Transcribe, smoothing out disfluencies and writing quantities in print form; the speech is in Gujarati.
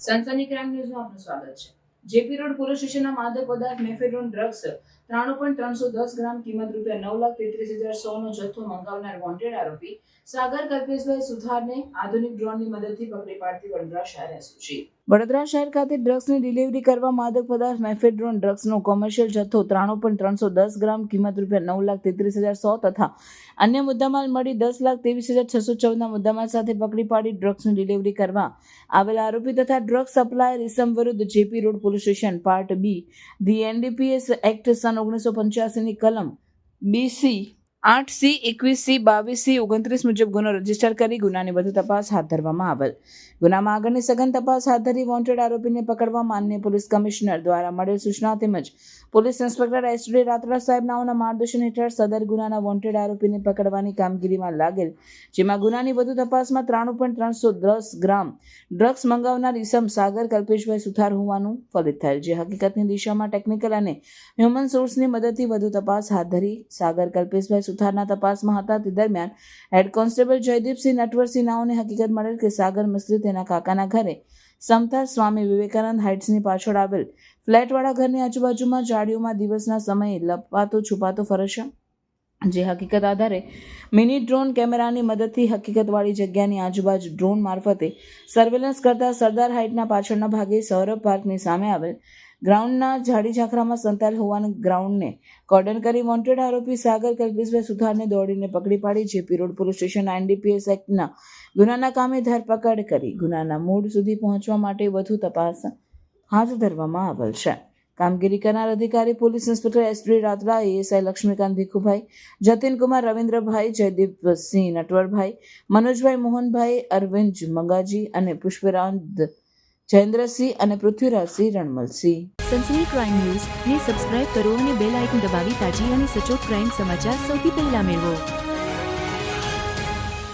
સનસની ક્રાઇમ ન્યૂઝમાં આપનું સ્વાગત છે. જેપી રોડ પોલીસ સ્ટેશનના માદક પદાર્થ મેફેડ્રોન ડ્રગ્સ 93.310 ગ્રામ કિંમત ₹9,33,100 નો જથ્થો મંગાવનાર વોન્ટેડ આરોપી સાગર કલ્પેશભાઈ સુથારને આધુનિક ડ્રોનની મદદથી પકડી પાડતી વડોદરા શહેર એસઓજી. વડોદરા શહેર ખાતે ડ્રગ્સની ડિલિવરી કરવા માદક પદાર્થ મેફેડ્રોન ડ્રગ્સનો કોમર્શિયલ જથ્થો 93.310 ગ્રામ કિંમત ₹9,33,100 તથા અન્ય મુદ્દામાલ મળી 10,23,614 મુદ્દામાલ સાથે પકડી પાડી ડ્રગ્સની ડિલિવરી કરવા આવેલા આરોપી તથા ડ્રગ્સ સપ્લાયર ઇસમ વિરુદ્ધ JP road police station part B the NDPS act સન 1985 ની કલમ BC 8C 21C 22C 29 મુજબ ગુનો રજીસ્ટર કરી ગુનાની વધુ તપાસ હાથ ધરવામાં આવેલ. ગુનામાં આગળની સઘન તપાસ હાથ ધરી વોન્ટેડ આરોપીને પકડવા માનનીય પોલીસ કમિશનર દ્વારા મળેલ સૂચના તેમજ પોલીસ ઇન્સ્પેક્ટર SD રાત્રા સાહેબ નાઓના માર્ગદર્શન હેઠળ સદર ગુનાના વોન્ટેડ આરોપીને પકડવાની કામગીરીમાં લાગેલ, જેમાં ગુનાની વધુ તપાસમાં 93.310 ગ્રામ ડ્રગ્સ મંગાવનાર ઇસમ સાગર કલ્પેશભાઈ સુથાર હોવાનું ફલિત થયેલ. જે હકીકતની દિશામાં ટેકનિકલ અને હ્યુમન સોર્સની મદદથી વધુ તપાસ હાથ ધરી સાગર કલ્પેશભાઈ સુથારના તપાસમાં હતા તે દરમિયાન હેડ કોન્સ્ટેબલ જયદીપસિંહ નટવરસિંહ નાઓને હકીકત મળેલ કે સાગર મિસ્ત્રી તેના કાકાના ઘરે સમતા સ્વામી વિવેકાનંદ હાઇટ્સની પાછળ આવેલ ફ્લેટવાળા ઘરની આજુબાજુમાં ઝાડીઓમાં દિવસના સમયે લપાતો છુપાતો ફરે છે. જે હકીકત આધારે મિની ડ્રોન કેમેરાની મદદથી હકીકતવાળી જગ્યાની આજુબાજુ ડ્રોન મારફતે સર્વેલન્સ કરતા સરદાર હાઇટના પાછળના ભાગે સૌરભ પાર્કની સામે આવેલ ગ્રાઉન્ડના ઝાડી ઝાખરામાં સંતાયેલ હોવાના ગ્રાઉન્ડને કોર્ડન કરી વોન્ટેડ આરોપી સાગર કલ્પેશભાઈ સુથારને દોડીને પકડી પાડી JP road police station NDPS એક્ટના ગુનાના કામે ધરપકડ કરી ગુનાના મૂળ સુધી પહોંચવા માટે વધુ તપાસ હાથ ધરવામાં આવેલ છે. કામગીરી કરનાર અધિકારી police inspector SD Ratra, ASI Laxmikant Bhikhubhai, Jatinkumar Ravindrabhai, Jaydeepsinh Natvarbhai, Manojbhai Mohanbhai, Arvind Mangaji અને પુષ્પરાજ જયેન્દ્રસિંહ અને પૃથ્વીરાજસિંહ રણમલસિંહ. સનસની ક્રાઇમ ન્યૂઝ ને સબસ્ક્રાઇબ કરો અને બેલ આઇકન દબાવી તાજી અને સચોટ ક્રાઇમ સમાચાર સૌથી પહેલા મેળવો.